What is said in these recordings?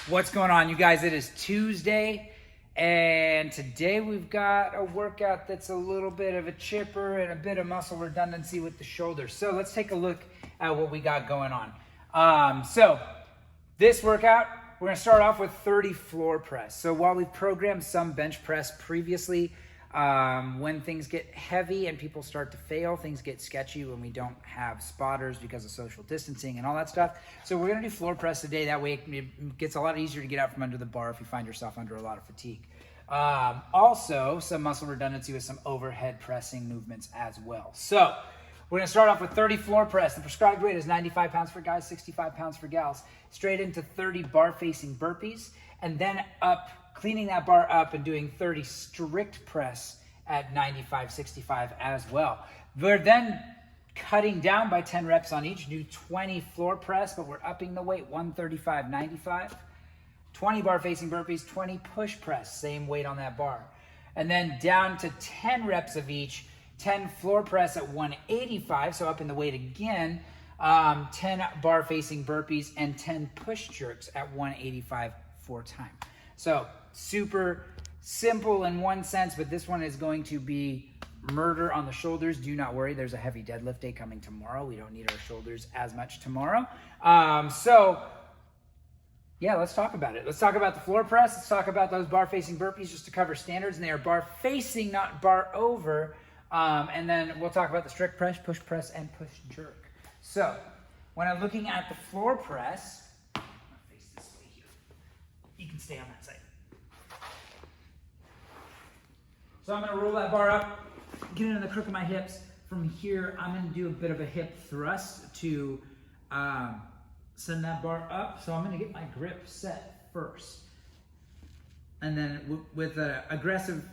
What's going on, you guys? It is Tuesday, and today we've got a workout that's a little bit of a chipper and a bit of muscle redundancy with the shoulders. So let's take a look at what we got going on. So this workout, we're gonna start off with 30 floor press. So while we've programmed some bench press previously, when things get heavy and people start to fail, things get sketchy when we don't have spotters because of social distancing and all that stuff. So we're gonna do floor press today. That way it gets a lot easier to get out from under the bar if you find yourself under a lot of fatigue. Also, some muscle redundancy with some overhead pressing movements as well. So we're gonna start off with 30 floor press. The prescribed weight is 95 pounds for guys, 65 pounds for gals. Straight into 30 bar facing burpees, and then up, cleaning that bar up and doing 30 strict press at 95, 65 as well. We're then cutting down by 10 reps on each, do 20 floor press, but we're upping the weight, 135, 95. 20 bar facing burpees, 20 push press, same weight on that bar. And then down to 10 reps of each, 10 floor press at 185, so up in the weight again, 10 bar facing burpees, and 10 push jerks at 185 for time. So super simple in one sense, but this one is going to be murder on the shoulders. Do not worry, there's a heavy deadlift day coming tomorrow. We don't need our shoulders as much tomorrow. So yeah, let's talk about it. Let's talk about the floor press. Let's talk about those bar facing burpees just to cover standards, and they are bar facing, not bar over. And then we'll talk about the strict press, push press, and push jerk. So when I'm looking at the floor press, I'm gonna face this way here. You can stay on that side. So I'm gonna roll that bar up, get into the crook of my hips. From here, I'm gonna do a bit of a hip thrust to send that bar up. So I'm gonna get my grip set first. And then with aggressive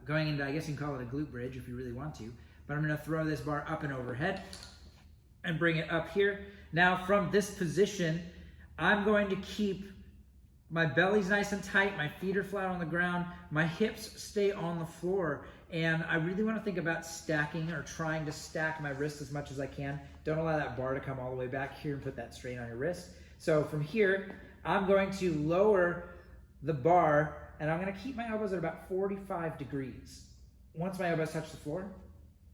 going into, I guess you can call it a glute bridge if you really want to, but I'm gonna throw this bar up and overhead and bring it up here. Now from this position, I'm going to keep my belly's nice and tight, my feet are flat on the ground, my hips stay on the floor, and I really wanna think about stacking or trying to stack my wrist as much as I can. Don't allow that bar to come all the way back here and put that strain on your wrist. So from here, I'm going to lower the bar, and I'm gonna keep my elbows at about 45 degrees. Once my elbows touch the floor,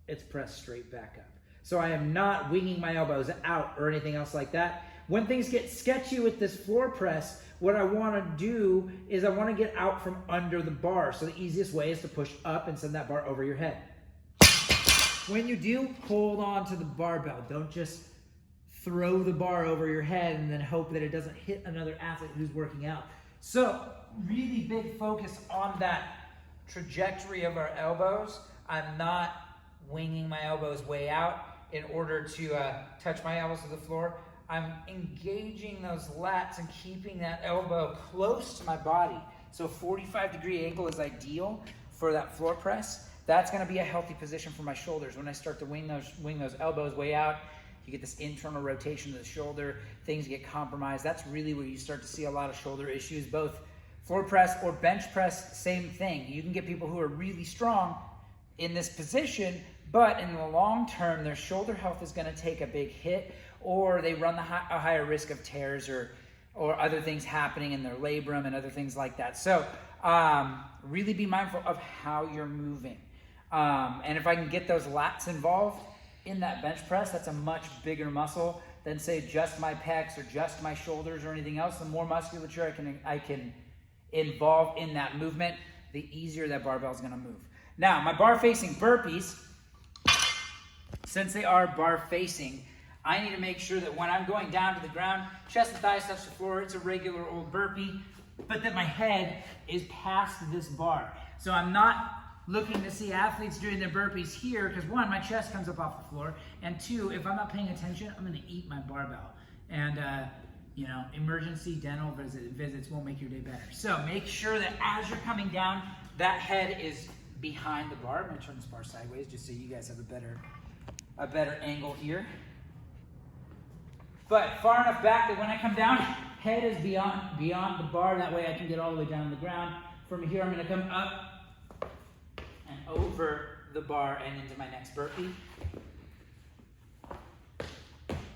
it's pressed straight back up. So I am not winging my elbows out or anything else like that. When things get sketchy with this floor press, what I wanna do is I wanna get out from under the bar. So the easiest way is to push up and send that bar over your head. When you do, hold on to the barbell. Don't just throw the bar over your head and then hope that it doesn't hit another athlete who's working out. So really big focus on that trajectory of our elbows. I'm not winging my elbows way out in order to touch my elbows to the floor. I'm engaging those lats and keeping that elbow close to my body. So 45-degree angle is ideal for that floor press. That's gonna be a healthy position for my shoulders. When I start to wing those elbows way out, you get this internal rotation of the shoulder, things get compromised. That's really where you start to see a lot of shoulder issues, both floor press or bench press, same thing. You can get people who are really strong in this position, but in the long term, their shoulder health is gonna take a big hit, or they run a higher risk of tears or other things happening in their labrum and other things like that. So really be mindful of how you're moving. And if I can get those lats involved in that bench press, that's a much bigger muscle than say just my pecs or just my shoulders or anything else. The more musculature I can involve in that movement, the easier that barbell is gonna move. Now, my bar facing burpees, since they are bar facing, I need to make sure that when I'm going down to the ground, chest and thighs touch the floor, it's a regular old burpee, but that my head is past this bar. So I'm not looking to see athletes doing their burpees here, because one, my chest comes up off the floor, and two, if I'm not paying attention, I'm gonna eat my barbell. And you know, emergency dental visits won't make your day better. So make sure that as you're coming down, that head is behind the bar. I'm gonna turn this bar sideways just so you guys have a better angle here. But far enough back that when I come down, head is beyond the bar. That way I can get all the way down to the ground. From here, I'm gonna come up and over the bar and into my next burpee.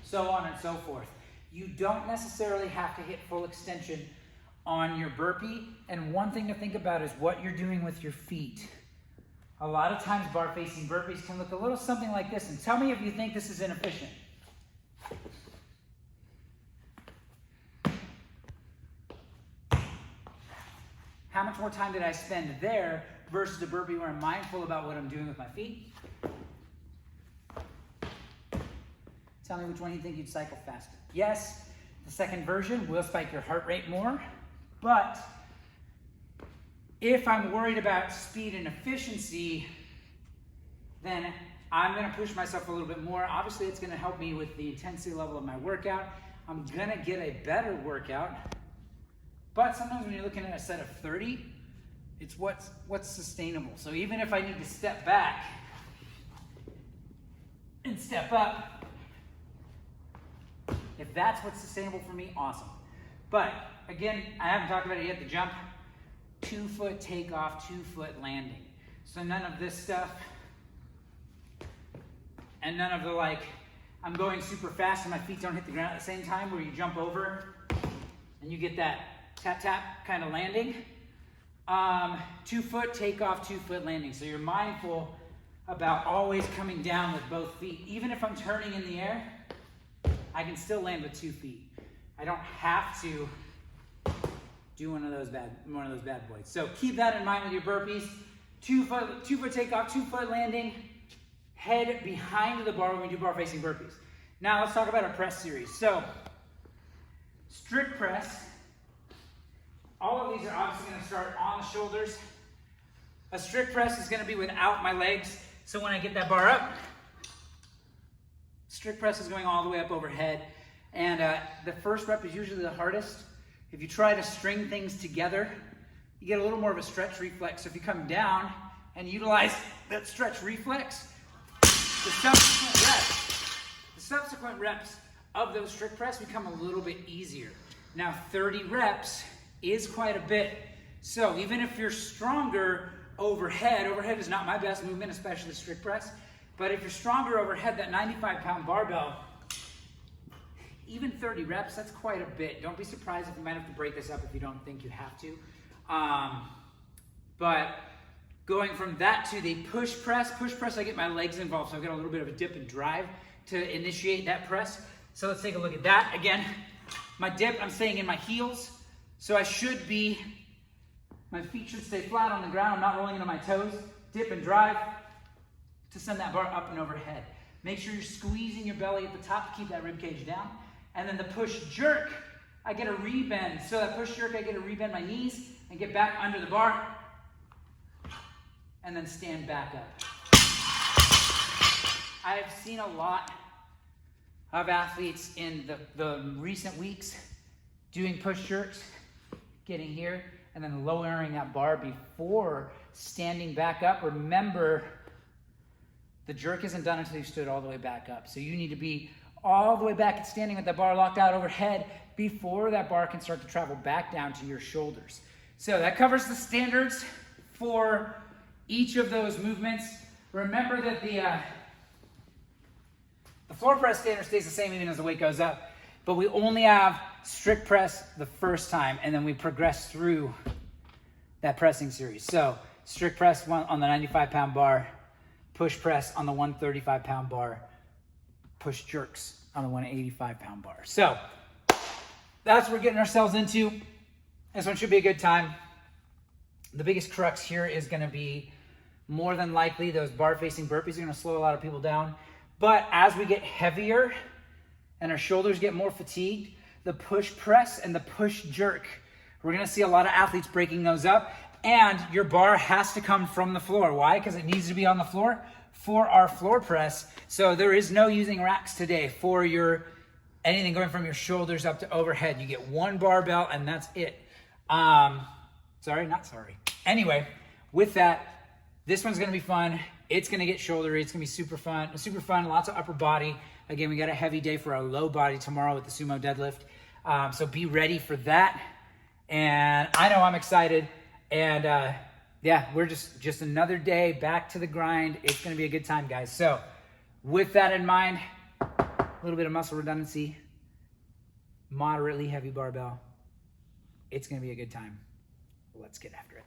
So on and so forth. You don't necessarily have to hit full extension on your burpee. And one thing to think about is what you're doing with your feet. A lot of times bar facing burpees can look a little something like this. And tell me if you think this is inefficient. How much more time did I spend there versus a burpee where I'm mindful about what I'm doing with my feet? Tell me which one you think you'd cycle faster. Yes, the second version will spike your heart rate more, but if I'm worried about speed and efficiency, then I'm gonna push myself a little bit more. Obviously, it's gonna help me with the intensity level of my workout. I'm gonna get a better workout, but sometimes when you're looking at a set of 30, it's what's sustainable. So even if I need to step back and step up, if that's what's sustainable for me, awesome. But again, I haven't talked about it yet, the jump, 2 foot takeoff, 2 foot landing. So none of this stuff, and none of the like, I'm going super fast and my feet don't hit the ground at the same time, where you jump over and you get that tap tap kind of landing. 2 foot takeoff, 2 foot landing. So you're mindful about always coming down with both feet. Even if I'm turning in the air, I can still land with 2 feet. I don't have to do one of those bad boys. So keep that in mind with your burpees. 2 foot takeoff, 2 foot landing, head behind the bar when we do bar facing burpees. Now let's talk about our press series. So strict press, all of these are obviously gonna start on the shoulders. A strict press is gonna be without my legs. So when I get that bar up, strict press is going all the way up overhead. And the first rep is usually the hardest. If you try to string things together, you get a little more of a stretch reflex. So if you come down and utilize that stretch reflex, the subsequent reps of those strict press become a little bit easier. Now 30 reps is quite a bit. So even if you're stronger overhead is not my best movement, especially strict press. But if you're stronger overhead, that 95-pound barbell, even 30 reps, that's quite a bit. Don't be surprised if you might have to break this up if you don't think you have to. But going from that to the push press, I get my legs involved, so I've got a little bit of a dip and drive to initiate that press. So let's take a look at that. Again, my dip, I'm staying in my heels. So my feet should stay flat on the ground. I'm not rolling into my toes. Dip and drive to send that bar up and overhead. Make sure you're squeezing your belly at the top to keep that rib cage down. And then the push jerk, I get a rebend. So that push jerk, I get to rebend my knees and get back under the bar and then stand back up. I've seen a lot of athletes in the recent weeks doing push jerks, getting here, and then lowering that bar before standing back up. Remember, the jerk isn't done until you've stood all the way back up. So you need to be all the way back and standing with that bar locked out overhead before that bar can start to travel back down to your shoulders. So that covers the standards for each of those movements. Remember that the floor press standard stays the same even as the weight goes up, but we only have strict press the first time, and then we progress through that pressing series. So strict press on the 95-pound bar, push press on the 135-pound bar, push jerks on the 185-pound bar. So that's what we're getting ourselves into. This one should be a good time. The biggest crux here is going to be, more than likely, those bar facing burpees are going to slow a lot of people down. But as we get heavier and our shoulders get more fatigued, the push press and the push jerk, we're going to see a lot of athletes breaking those up. And your bar has to come from the floor. Why? Because it needs to be on the floor for our floor press. So there is no using racks today for anything going from your shoulders up to overhead. You get one barbell and that's it. Anyway, with that, this one's gonna be fun. It's gonna get shouldery. It's gonna be super fun, lots of upper body. Again, we got a heavy day for our low body tomorrow with the sumo deadlift. So be ready for that. And I know I'm excited. And yeah, we're just another day back to the grind. It's gonna be a good time, guys. So with that in mind, a little bit of muscle redundancy, moderately heavy barbell. It's gonna be a good time. Let's get after it.